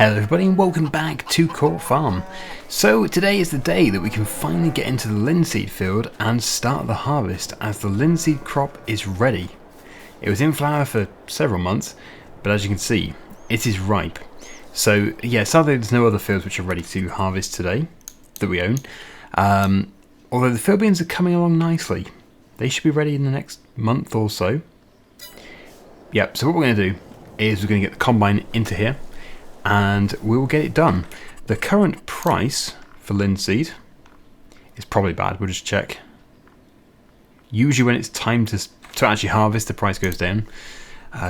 Hello everybody and welcome back to Court Farm. So today is the day that we can finally get into the linseed field and start the harvest, as the linseed crop is ready. It was in flower for several months, but as you can see, it is ripe. So yeah, sadly there's no other fields which are ready to harvest today that we own. Although the field beans are coming along nicely. They should be ready in the next month or so. Yep, so what we're going to do is we're going to get the combine into here and we will get it done. The current price for linseed is probably bad. We'll just check. Usually when it's time to actually harvest, the price goes down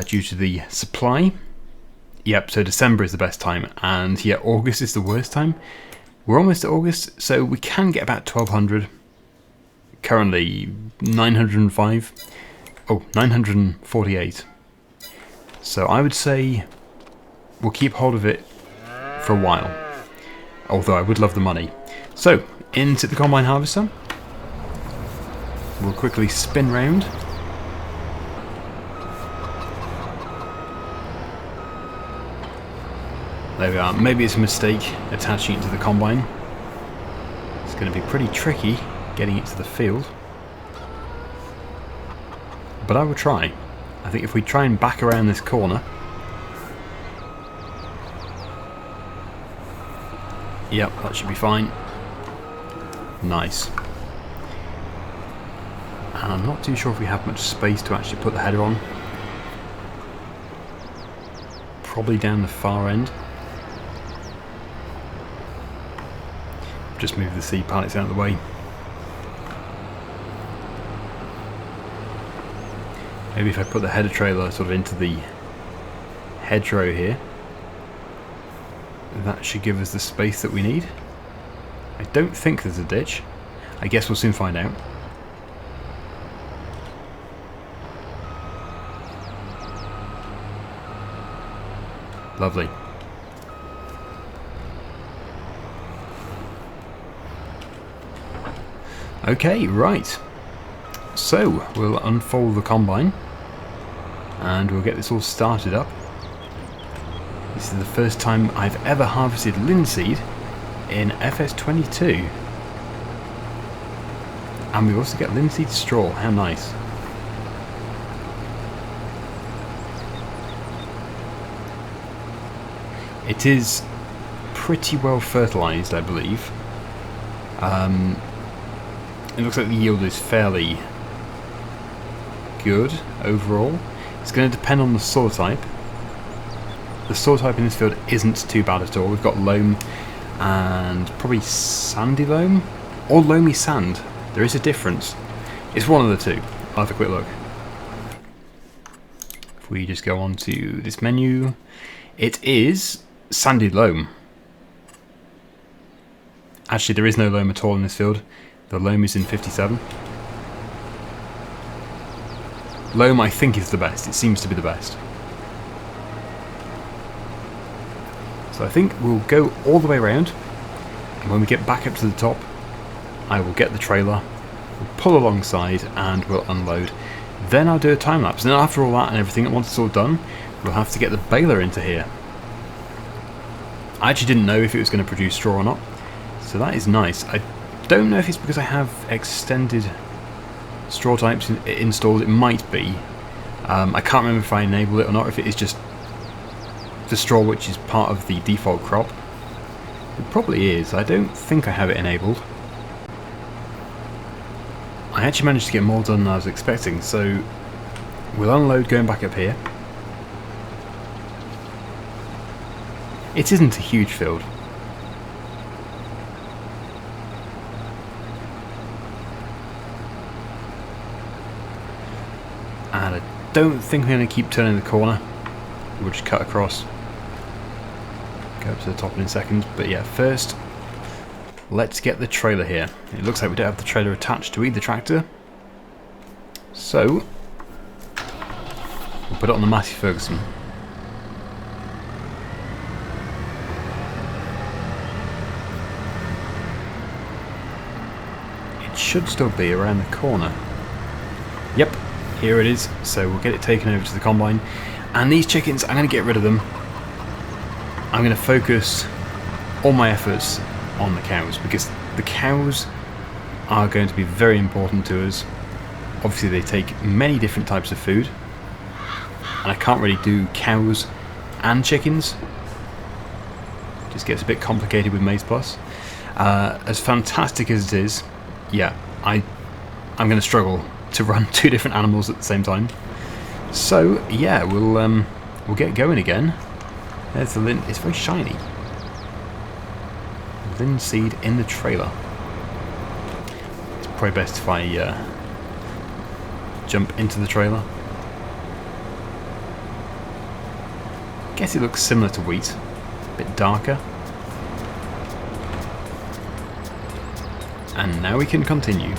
due to the supply. Yep, so December is the best time, and yeah, August is the worst time. We're almost at August, so we can get about 1200. Currently 905. Oh, 948. So I would say we'll keep hold of it for a while, although I would love the money. So, into the combine harvester. We'll quickly spin round. There we are. Maybe it's a mistake attaching it to the combine. It's going to be pretty tricky getting it to the field, but I will try. I think if we try and back around this corner. Yep, that should be fine. Nice. And I'm not too sure if we have much space to actually put the header on. Probably down the far end. Just move the seed pallets out of the way. Maybe if I put the header trailer sort of into the hedgerow here, that should give us the space that we need. I don't think there's a ditch. I guess we'll soon find out. Lovely. Okay, right. So, we'll unfold the combine and we'll get this all started up. This is the first time I've ever harvested linseed in FS22. And we also get linseed straw. How nice. It is pretty well fertilised, I believe. It looks like the yield is fairly good overall. It's going to depend on the soil type. The soil type in this field isn't too bad at all. We've got loam and probably sandy loam or loamy sand. There is a difference. It's one of the two. I'll have a quick look. If we just go on to this menu, it is sandy loam. Actually, there is no loam at all in this field. The loam is in 57. Loam, I think, is the best. It seems to be the best. So I think we'll go all the way around, and when we get back up to the top, I will get the trailer, we'll pull alongside, and we'll unload. Then I'll do a time lapse. And after all that and everything, once it's all done, we'll have to get the baler into here. I actually didn't know if it was going to produce straw or not, so that is nice. I don't know if it's because I have extended straw types installed. It might be. I can't remember if I enable it or not, if it is just the straw which is part of the default crop. It probably is. I don't think I have it enabled. I actually managed to get more done than I was expecting, so we'll unload going back up here. It isn't a huge field. And I don't think we're going to keep turning the corner. We'll just cut across. Go up to the top in a second. But yeah, first, let's get the trailer here. It looks like we don't have the trailer attached to either tractor. So, we'll put it on the Massey Ferguson. It should still be around the corner. Yep. Here it is, so we'll get it taken over to the combine. And these chickens, I'm going to get rid of them. I'm going to focus all my efforts on the cows, because the cows are going to be very important to us. Obviously they take many different types of food, and I can't really do cows and chickens. Just gets a bit complicated with Maize Plus. As fantastic as it is, yeah, I'm going to struggle to run 2 different animals at the same time. So yeah, we'll get going again. There's the it's very shiny. Linseed in the trailer. It's probably best if I jump into the trailer. Guess it looks similar to wheat, a bit darker. And now we can continue.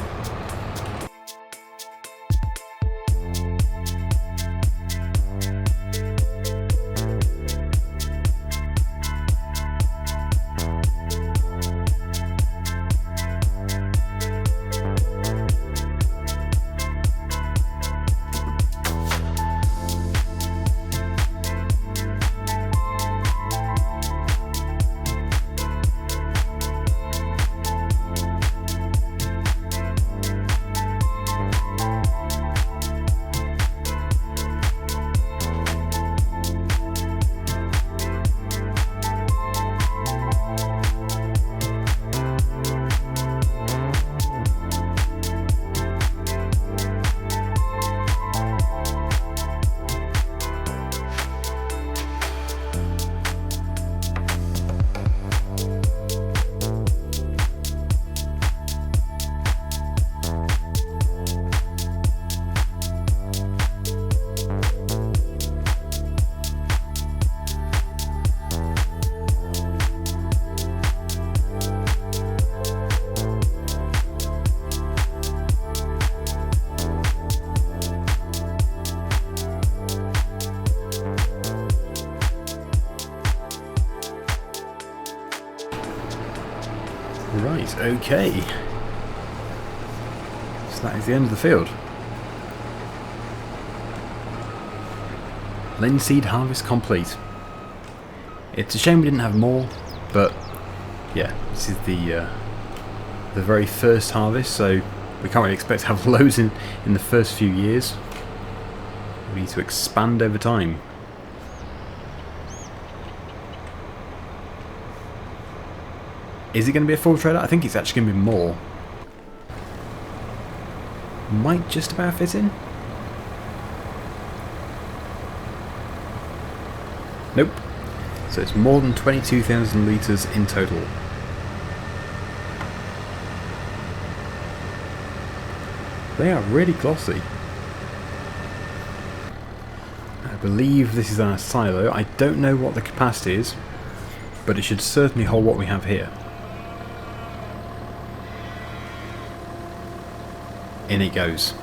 Right, okay. So that is the end of the field. Linseed harvest complete. It's a shame we didn't have more, but yeah, this is the very first harvest, so we can't really expect to have loads in the first few years. We need to expand over time. Is it going to be a full trailer? I think it's actually going to be more. Might just about fit in. Nope. So it's more than 22,000 litres in total. They are really glossy. I believe this is our silo. I don't know what the capacity is, but it should certainly hold what we have here. In it goes.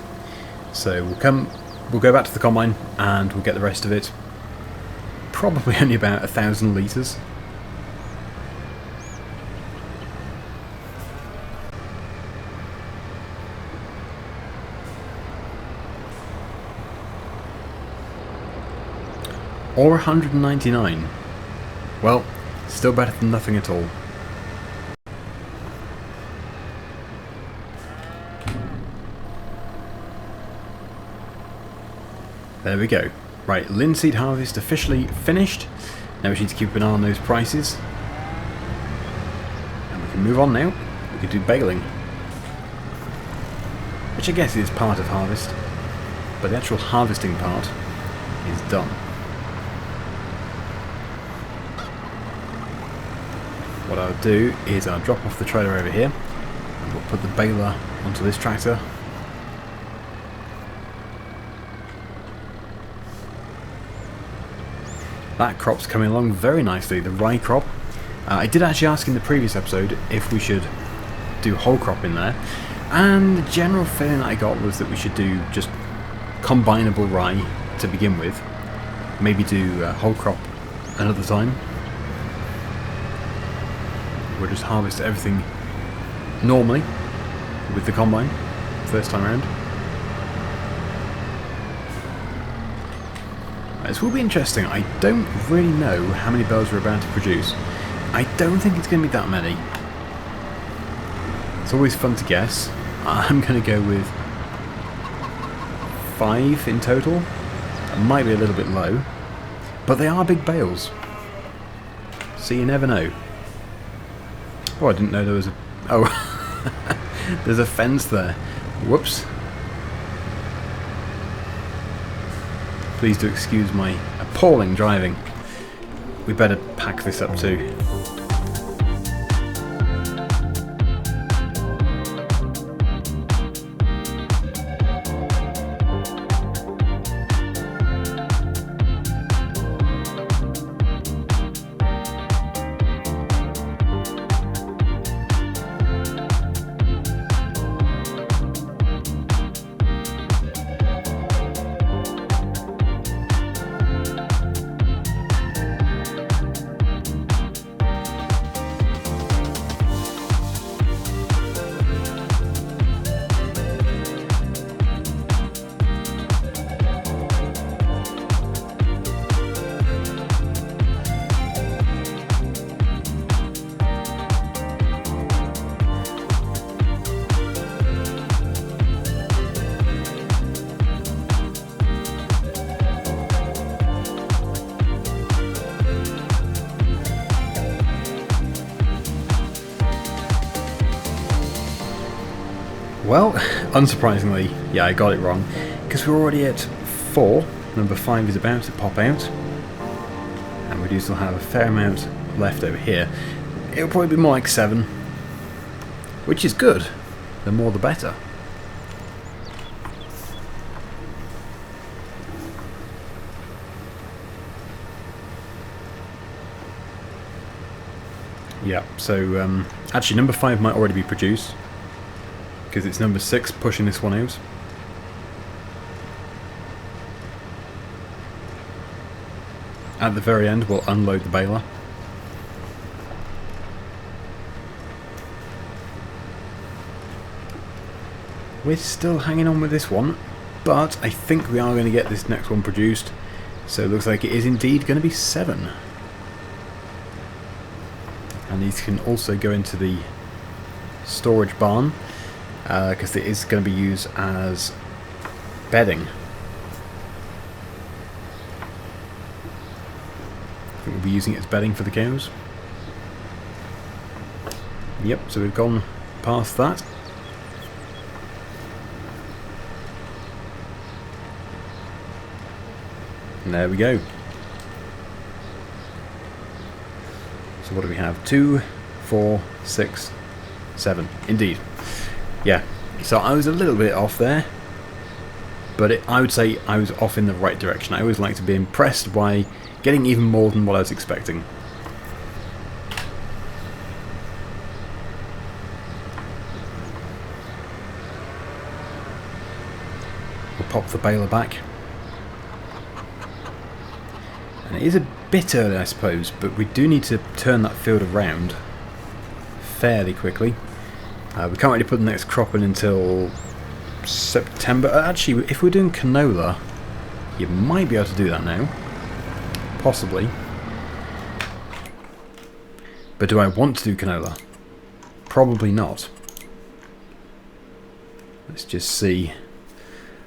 So we'll go back to the combine and we'll get the rest of it. Probably only about 1,000 litres. Or 199. Well, still better than nothing at all. There we go. Right, linseed harvest officially finished. Now we need to keep an eye on those prices. And we can move on now. We can do baling. Which I guess is part of harvest. But the actual harvesting part is done. What I'll do is I'll drop off the trailer over here. And we'll put the baler onto this tractor. That crop's coming along very nicely, the rye crop. I did actually ask in the previous episode if we should do whole crop in there, and the general feeling that I got was that we should do just combinable rye to begin with. Maybe do whole crop another time. We'll just harvest everything normally with the combine, first time around. This will be interesting. I don't really know how many bales we're about to produce. I don't think it's going to be that many. It's always fun to guess. I'm going to go with 5 in total. That might be a little bit low, but they are big bales, so you never know. Oh, I didn't know there was a... Oh, there's a fence there. Whoops. Please do excuse my appalling driving. We better pack this up too. Well, unsurprisingly, yeah, I got it wrong, because we're already at 4. Number 5 is about to pop out, and we do still have a fair amount left over here. It'll probably be more like 7, which is good. The more the better. Yeah, so actually number 5 might already be produced, because it's number 6 pushing this one out. At the very end we'll unload the baler. We're still hanging on with this one, but I think we are going to get this next one produced, so it looks like it is indeed going to be 7. And these can also go into the storage barn, because it is going to be used as bedding. I think we'll be using it as bedding for the cows. Yep, so we've gone past that. And there we go. So what do we have? 2, 4, 6, 7. Indeed. Yeah, so I was a little bit off there, but I would say I was off in the right direction. I always like to be impressed by getting even more than what I was expecting. We'll pop the baler back. And it is a bit early, I suppose, but we do need to turn that field around fairly quickly. We can't really put the next crop in until September. Actually, if we're doing canola, you might be able to do that now. Possibly. But do I want to do canola? Probably not. Let's just see.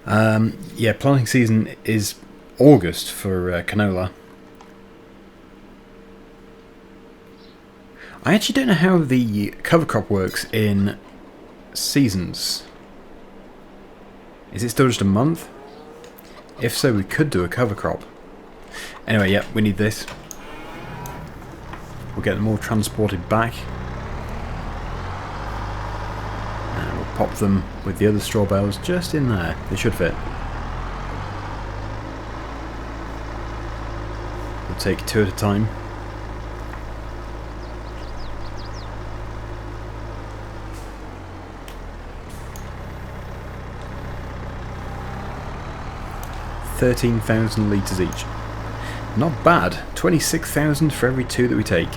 Yeah, planting season is August for canola. I actually don't know how the cover crop works in seasons. Is it still just a month? If so, we could do a cover crop. Anyway, yeah, we need this. We'll get them all transported back. And we'll pop them with the other straw bales just in there. They should fit. We'll take 2 at a time. $13,000 litres each. Not bad. 26,000 for every 2 that we take.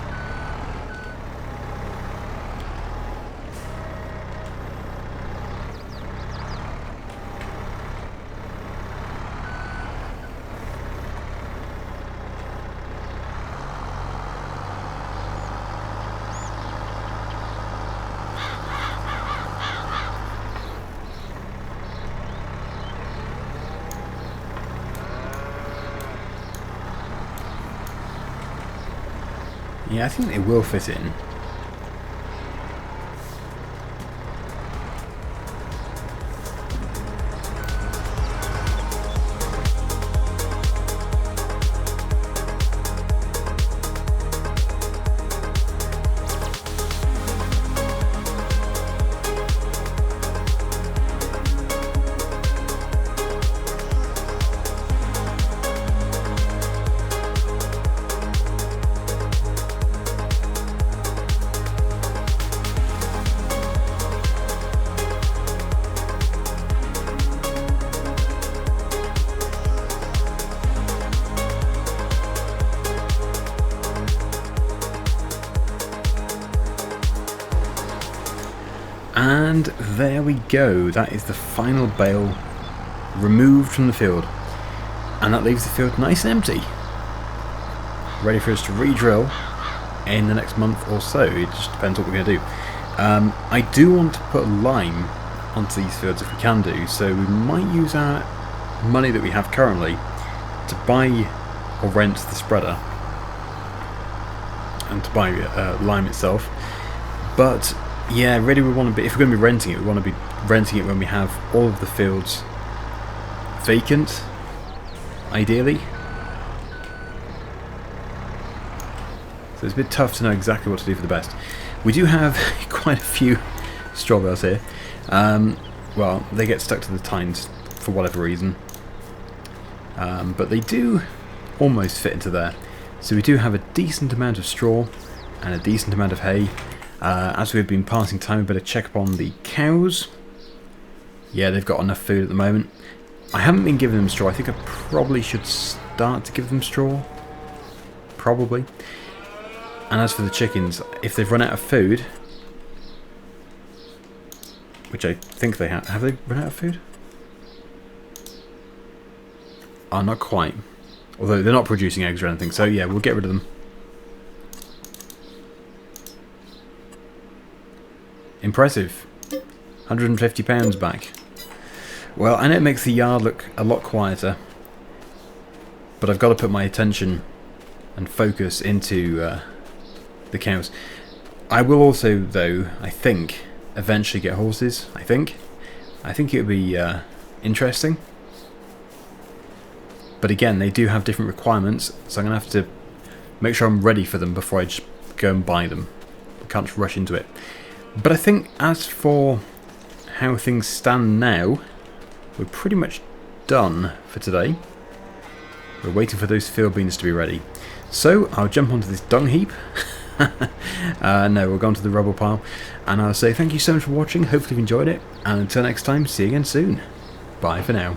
Yeah, I think they will fit in. And there we go, that is the final bale removed from the field, and that leaves the field nice and empty, ready for us to re-drill in the next month or so. It just depends what we're going to do. I do want to put a lime onto these fields if we can do, so we might use our money that we have currently to buy or rent the spreader and to buy lime itself. But yeah, really we want to be, if we're going to be renting it, we want to be renting it when we have all of the fields vacant, ideally. So it's a bit tough to know exactly what to do for the best. We do have quite a few straw bales here. Well, they get stuck to the tines for whatever reason. But they do almost fit into there. So we do have a decent amount of straw and a decent amount of hay. As we've been passing time, we better check up on the cows. Yeah, they've got enough food at the moment. I haven't been giving them straw. I think I probably should start to give them straw. Probably. And as for the chickens, if they've run out of food, which I think they have they run out of food? Oh, not quite. Although they're not producing eggs or anything, so yeah, we'll get rid of them. Impressive. £150 back. Well, I know it makes the yard look a lot quieter, but I've got to put my attention and focus into the cows. I will also, though, I think, eventually get horses. I think it would be interesting. But again, they do have different requirements, so I'm going to have to make sure I'm ready for them before I just go and buy them. I can't just rush into it. But I think as for how things stand now, we're pretty much done for today. We're waiting for those field beans to be ready. So I'll jump onto this dung heap. No, we'll go onto the rubble pile. And I'll say thank you so much for watching. Hopefully you've enjoyed it. And until next time, see you again soon. Bye for now.